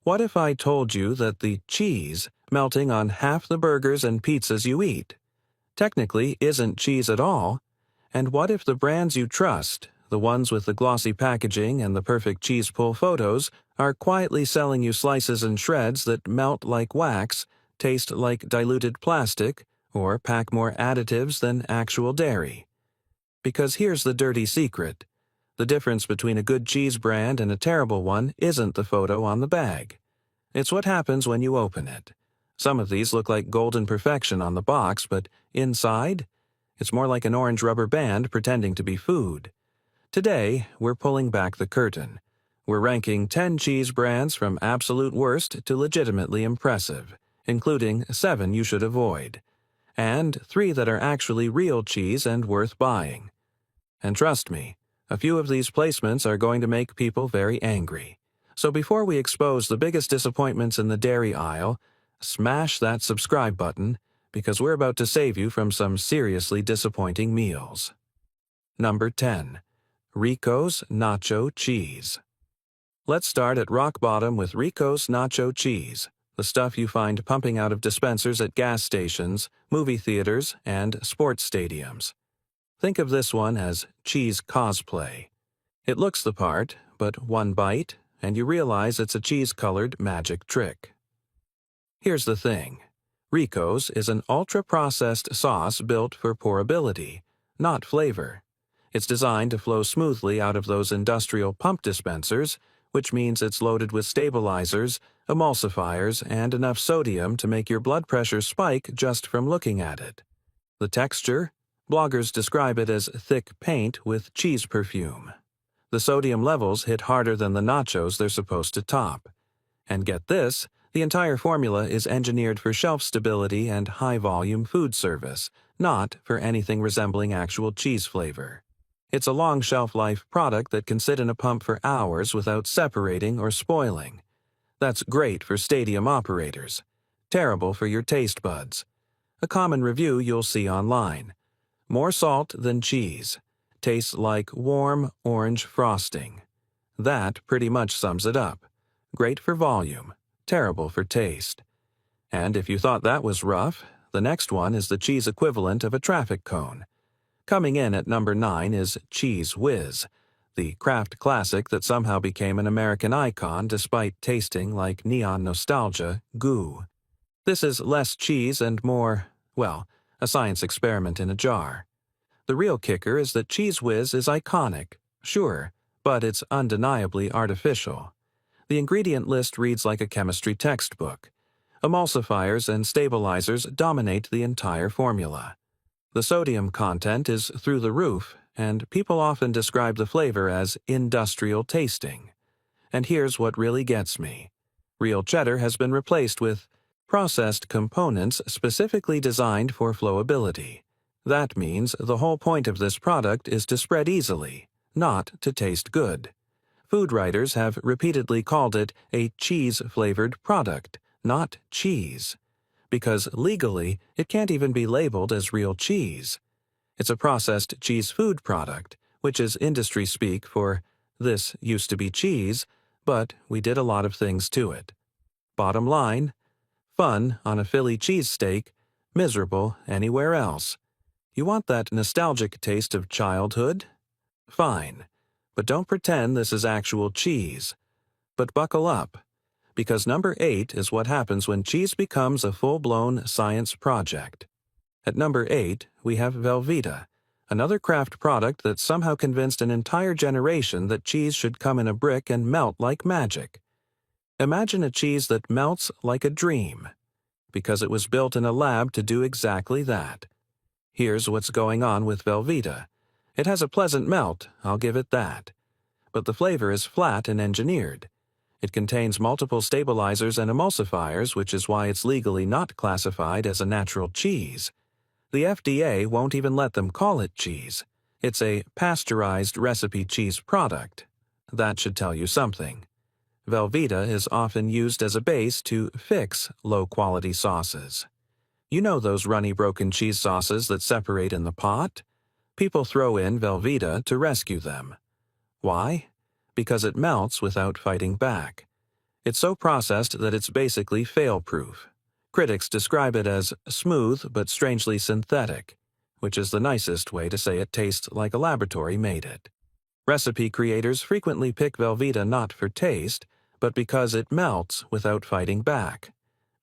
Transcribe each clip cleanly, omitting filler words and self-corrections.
What if I told you that the cheese melting on half the burgers and pizzas you eat technically isn't cheese at all? And what if the brands you trust, the ones with the glossy packaging and the perfect cheese pull photos, are quietly selling you slices and shreds that melt like wax, taste like diluted plastic, or pack more additives than actual dairy? Because here's the dirty secret. The difference between a good cheese brand and a terrible one isn't the photo on the bag. It's what happens when you open it. Some of these look like golden perfection on the box, but inside, it's more like an orange rubber band pretending to be food. Today, we're pulling back the curtain. We're ranking 10 cheese brands from absolute worst to legitimately impressive, including 7 you should avoid, and 3 that are actually real cheese and worth buying. And trust me, a few of these placements are going to make people very angry. So before we expose the biggest disappointments in the dairy aisle, smash that subscribe button, because we're about to save you from some seriously disappointing meals. Number 10. Rico's Nacho Cheese. Let's start at rock bottom with Rico's Nacho Cheese, the stuff you find pumping out of dispensers at gas stations, movie theaters, and sports stadiums. Think of this one as cheese cosplay. It looks the part, but one bite, and you realize it's a cheese-colored magic trick. Here's the thing. Rico's is an ultra-processed sauce built for pourability, not flavor. It's designed to flow smoothly out of those industrial pump dispensers, which means it's loaded with stabilizers, emulsifiers, and enough sodium to make your blood pressure spike just from looking at it. The texture? Bloggers describe it as thick paint with cheese perfume. The sodium levels hit harder than the nachos they're supposed to top. And get this, the entire formula is engineered for shelf stability and high-volume food service, not for anything resembling actual cheese flavor. It's a long shelf-life product that can sit in a pump for hours without separating or spoiling. That's great for stadium operators. Terrible for your taste buds. A common review you'll see online. More salt than cheese. Tastes like warm orange frosting. That pretty much sums it up. Great for volume, terrible for taste. And if you thought that was rough, the next one is the cheese equivalent of a traffic cone. Coming in at number 9 is Cheese Whiz, the craft classic that somehow became an American icon despite tasting like neon nostalgia goo. This is less cheese and more, well, a science experiment in a jar. The real kicker is that Cheese Whiz is iconic, sure, but it's undeniably artificial. The ingredient list reads like a chemistry textbook. Emulsifiers and stabilizers dominate the entire formula. The sodium content is through the roof, and people often describe the flavor as industrial tasting. And here's what really gets me. Real cheddar has been replaced with processed components specifically designed for flowability. That means the whole point of this product is to spread easily, not to taste good. Food writers have repeatedly called it a cheese-flavored product, not cheese, because legally it can't even be labeled as real cheese. It's a processed cheese food product, which is industry speak for this used to be cheese, but we did a lot of things to it. Bottom line, fun on a Philly cheesesteak, miserable anywhere else. You want that nostalgic taste of childhood? Fine, but don't pretend this is actual cheese. But buckle up, because number 8 is what happens when cheese becomes a full-blown science project. At number 8, we have Velveeta, another craft product that somehow convinced an entire generation that cheese should come in a brick and melt like magic. Imagine a cheese that melts like a dream, because it was built in a lab to do exactly that. Here's what's going on with Velveeta. It has a pleasant melt, I'll give it that. But the flavor is flat and engineered. It contains multiple stabilizers and emulsifiers, which is why it's legally not classified as a natural cheese. The FDA won't even let them call it cheese. It's a pasteurized recipe cheese product. That should tell you something. Velveeta is often used as a base to fix low-quality sauces. You know those runny broken cheese sauces that separate in the pot? People throw in Velveeta to rescue them. Why? Because it melts without fighting back. It's so processed that it's basically fail-proof. Critics describe it as smooth but strangely synthetic, which is the nicest way to say it tastes like a laboratory made it. Recipe creators frequently pick Velveeta not for taste, but because it melts without fighting back.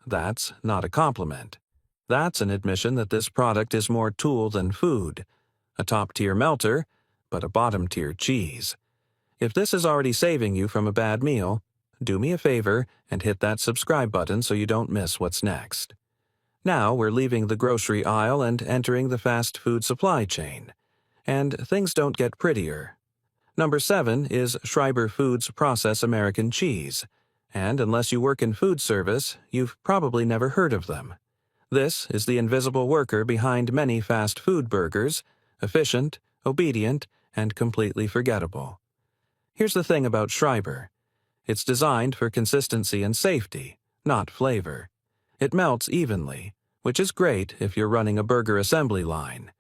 That's not a compliment. That's an admission that this product is more tool than food. A top-tier melter, but a bottom-tier cheese. If this is already saving you from a bad meal, do me a favor and hit that subscribe button so you don't miss what's next. Now we're leaving the grocery aisle and entering the fast food supply chain. And things don't get prettier. Number 7 is Schreiber Foods Process American Cheese, and unless you work in food service, you've probably never heard of them. This is the invisible worker behind many fast food burgers, efficient, obedient, and completely forgettable. Here's the thing about Schreiber. It's designed for consistency and safety, not flavor. It melts evenly, which is great if you're running a burger assembly line.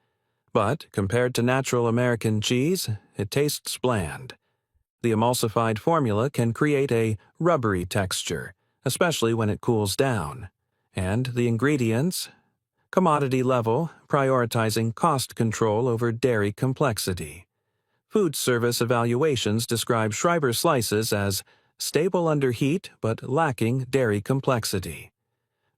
But compared to natural American cheese, it tastes bland. The emulsified formula can create a rubbery texture, especially when it cools down. And the ingredients? Commodity level, prioritizing cost control over dairy complexity. Food service evaluations describe Schreiber slices as stable under heat but lacking dairy complexity.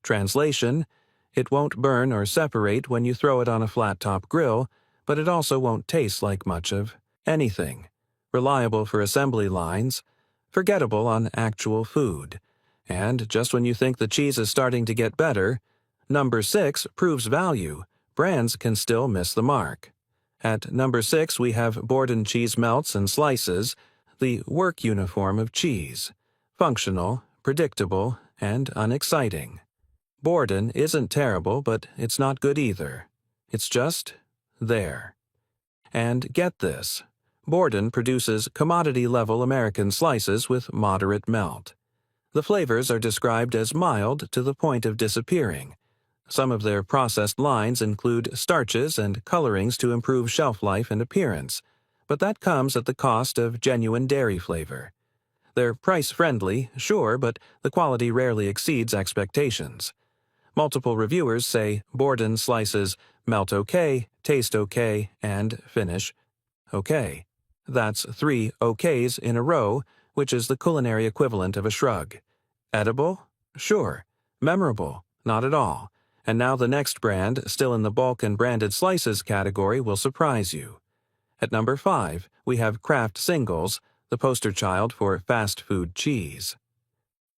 Translation: it won't burn or separate when you throw it on a flat-top grill, but it also won't taste like much of anything. Reliable for assembly lines, forgettable on actual food. And just when you think the cheese is starting to get better, number 6 proves value. Brands can still miss the mark. At number 6 we have Borden cheese melts and slices, the work uniform of cheese. Functional, predictable, and unexciting. Borden isn't terrible, but it's not good either. It's just there. And get this. Borden produces commodity-level American slices with moderate melt. The flavors are described as mild to the point of disappearing. Some of their processed lines include starches and colorings to improve shelf life and appearance, but that comes at the cost of genuine dairy flavor. They're price-friendly, sure, but the quality rarely exceeds expectations. Multiple reviewers say Borden slices melt okay, taste okay, and finish okay. That's 3 okays in a row, which is the culinary equivalent of a shrug. Edible? Sure. Memorable? Not at all. And now the next brand, still in the bulk and branded slices category, will surprise you. At number 5, we have Kraft Singles, the poster child for fast food cheese.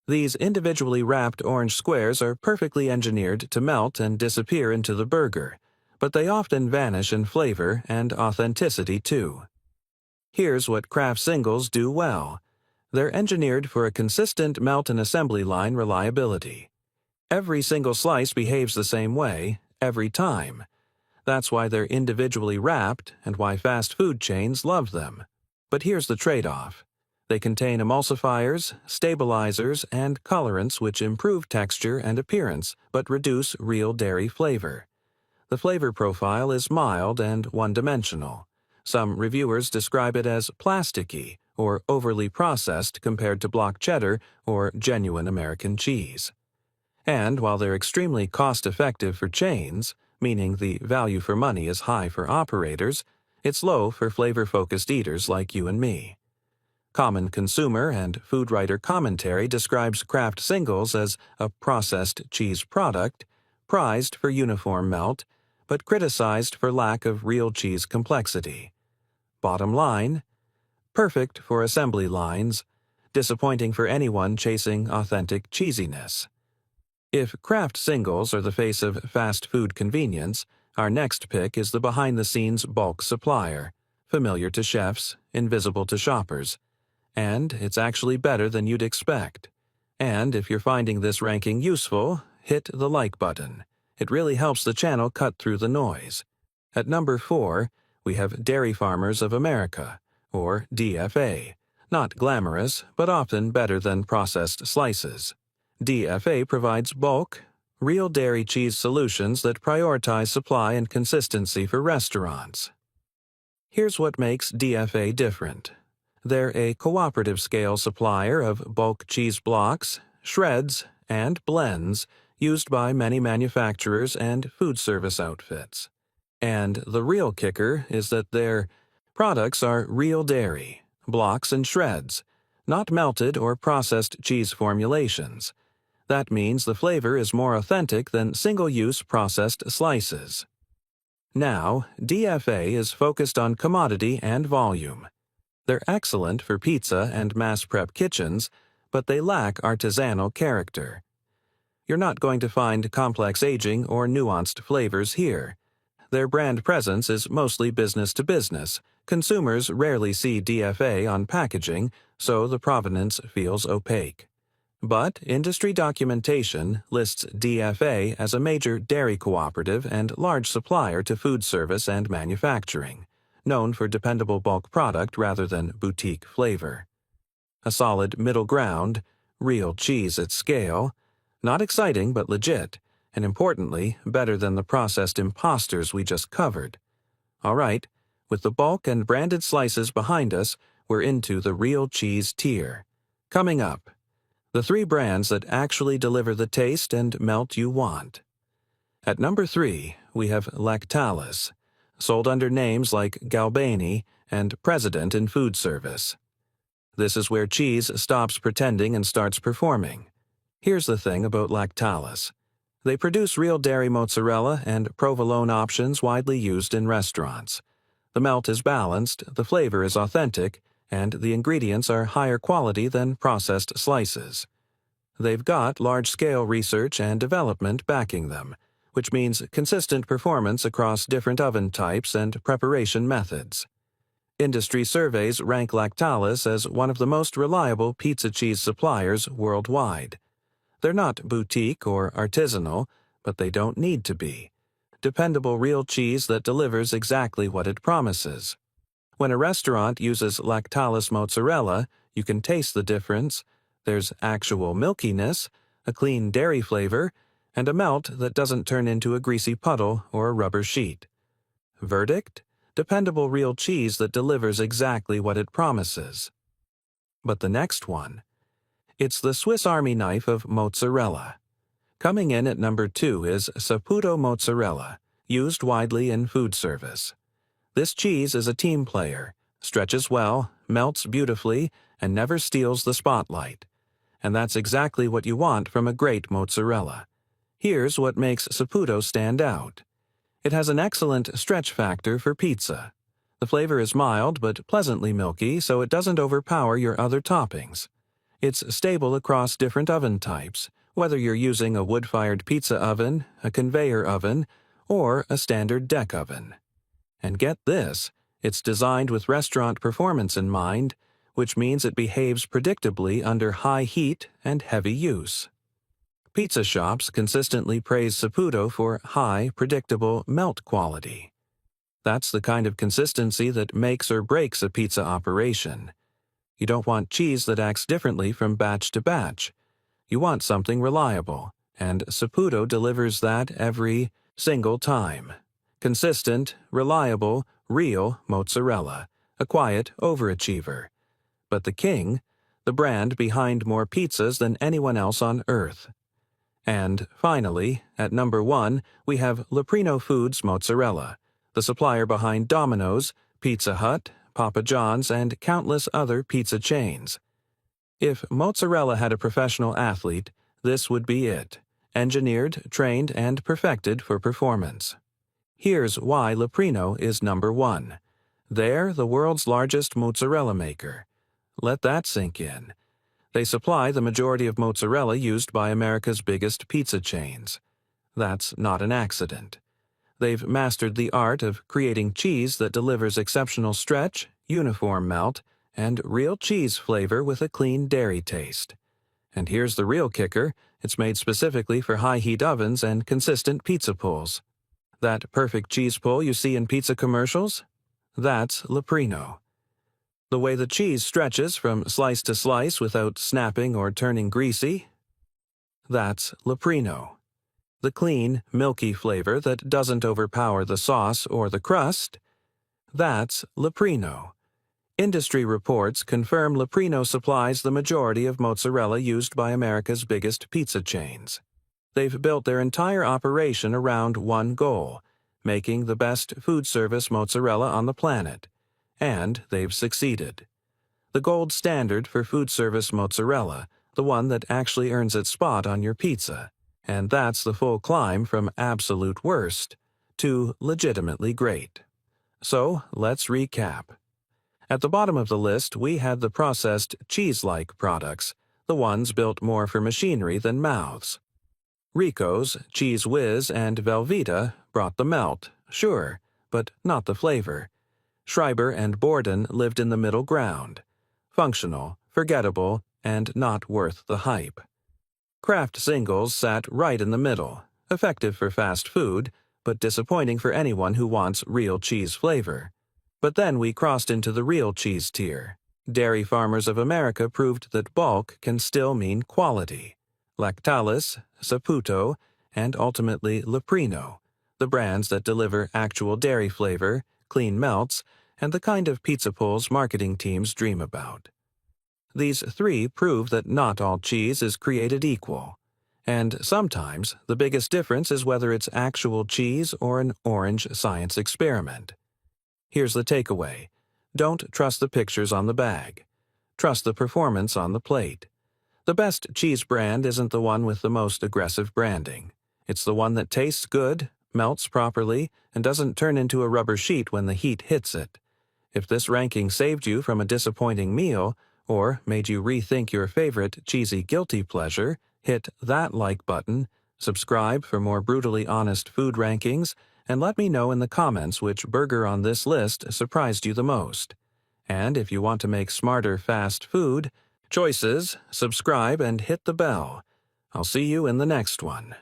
These individually wrapped orange squares are perfectly engineered to melt and disappear into the burger, but they often vanish in flavor and authenticity too. Here's what Kraft Singles do well. They're engineered for a consistent melt and assembly line reliability. Every single slice behaves the same way, every time. That's why they're individually wrapped and why fast food chains love them. But here's the trade-off. They contain emulsifiers, stabilizers, and colorants which improve texture and appearance but reduce real dairy flavor. The flavor profile is mild and one-dimensional. Some reviewers describe it as plasticky or overly processed compared to block cheddar or genuine American cheese. And while they're extremely cost-effective for chains, meaning the value for money is high for operators, it's low for flavor-focused eaters like you and me. Common Consumer and Food Writer Commentary describes Kraft Singles as a processed cheese product, prized for uniform melt, but criticized for lack of real cheese complexity. Bottom line, perfect for assembly lines, disappointing for anyone chasing authentic cheesiness. If Kraft Singles are the face of fast food convenience, our next pick is the behind-the-scenes bulk supplier, familiar to chefs, invisible to shoppers. And it's actually better than you'd expect. And if you're finding this ranking useful, hit the like button. It really helps the channel cut through the noise. At number 4, we have Dairy Farmers of America, or DFA. Not glamorous, but often better than processed slices. DFA provides bulk, real dairy cheese solutions that prioritize supply and consistency for restaurants. Here's what makes DFA different. They're a cooperative scale supplier of bulk cheese blocks, shreds, and blends used by many manufacturers and food service outfits. And the real kicker is that their products are real dairy, blocks and shreds, not melted or processed cheese formulations. That means the flavor is more authentic than single-use processed slices. Now, DFA is focused on commodity and volume. They're excellent for pizza and mass prep kitchens, but they lack artisanal character. You're not going to find complex aging or nuanced flavors here. Their brand presence is mostly business to business. Consumers rarely see DFA on packaging, so the provenance feels opaque. But industry documentation lists DFA as a major dairy cooperative and large supplier to food service and manufacturing, known for dependable bulk product rather than boutique flavor. A solid middle ground, real cheese at scale, not exciting but legit, and importantly, better than the processed imposters we just covered. All right, with the bulk and branded slices behind us, we're into the real cheese tier. Coming up, the 3 brands that actually deliver the taste and melt you want. At number 3, we have Lactalis, sold under names like Galbani and President in food service. This is where cheese stops pretending and starts performing. Here's the thing about Lactalis. They produce real dairy mozzarella and provolone options widely used in restaurants. The melt is balanced, the flavor is authentic, and the ingredients are higher quality than processed slices. They've got large-scale research and development backing them, which means consistent performance across different oven types and preparation methods. Industry surveys rank Lactalis as one of the most reliable pizza cheese suppliers worldwide. They're not boutique or artisanal, but they don't need to be. Dependable real cheese that delivers exactly what it promises. When a restaurant uses Lactalis mozzarella, you can taste the difference. There's actual milkiness, a clean dairy flavor, and a melt that doesn't turn into a greasy puddle or a rubber sheet. Verdict? Dependable real cheese that delivers exactly what it promises. But the next one. It's the Swiss Army knife of mozzarella. Coming in at number 2 is Saputo mozzarella, used widely in food service. This cheese is a team player, stretches well, melts beautifully, and never steals the spotlight. And that's exactly what you want from a great mozzarella. Here's what makes Saputo stand out. It has an excellent stretch factor for pizza. The flavor is mild but pleasantly milky, so it doesn't overpower your other toppings. It's stable across different oven types, whether you're using a wood-fired pizza oven, a conveyor oven, or a standard deck oven. And get this, it's designed with restaurant performance in mind, which means it behaves predictably under high heat and heavy use. Pizza shops consistently praise Saputo for high, predictable melt quality. That's the kind of consistency that makes or breaks a pizza operation. You don't want cheese that acts differently from batch to batch. You want something reliable, and Saputo delivers that every single time. Consistent, reliable, real mozzarella, a quiet overachiever. But the king, the brand behind more pizzas than anyone else on earth. And finally, at number 1, we have Leprino Foods mozzarella, the supplier behind Domino's, Pizza Hut, Papa John's, and countless other pizza chains. If mozzarella had a professional athlete, this would be it, engineered, trained, and perfected for performance. Here's why Leprino is number 1. They're the world's largest mozzarella maker. Let that sink in. They supply the majority of mozzarella used by America's biggest pizza chains. That's not an accident. They've mastered the art of creating cheese that delivers exceptional stretch, uniform melt, and real cheese flavor with a clean dairy taste. And here's the real kicker, it's made specifically for high-heat ovens and consistent pizza pulls. That perfect cheese pull you see in pizza commercials? That's Leprino. The way the cheese stretches from slice to slice without snapping or turning greasy? That's Leprino. The clean, milky flavor that doesn't overpower the sauce or the crust? That's Leprino. Industry reports confirm Leprino supplies the majority of mozzarella used by America's biggest pizza chains. They've built their entire operation around one goal: making the best food service mozzarella on the planet. And they've succeeded. The gold standard for food service mozzarella, the one that actually earns its spot on your pizza. And that's the full climb from absolute worst to legitimately great. So, let's recap. At the bottom of the list, we had the processed cheese-like products, the ones built more for machinery than mouths. Rico's, Cheese Whiz, and Velveeta brought the melt, sure, but not the flavor. Schreiber and Borden lived in the middle ground. Functional, forgettable, and not worth the hype. Kraft Singles sat right in the middle, effective for fast food, but disappointing for anyone who wants real cheese flavor. But then we crossed into the real cheese tier. Dairy Farmers of America proved that bulk can still mean quality. Lactalis, Saputo, and ultimately Leprino, the brands that deliver actual dairy flavor, clean melts, and the kind of pizza pulls marketing teams dream about. These three prove that not all cheese is created equal. And sometimes the biggest difference is whether it's actual cheese or an orange science experiment. Here's the takeaway. Don't trust the pictures on the bag. Trust the performance on the plate. The best cheese brand isn't the one with the most aggressive branding. It's the one that tastes good, melts properly, and doesn't turn into a rubber sheet when the heat hits it. If this ranking saved you from a disappointing meal, or made you rethink your favorite cheesy guilty pleasure, hit that like button, subscribe for more brutally honest food rankings, and let me know in the comments which burger on this list surprised you the most. And if you want to make smarter fast food choices, subscribe and hit the bell. I'll see you in the next one.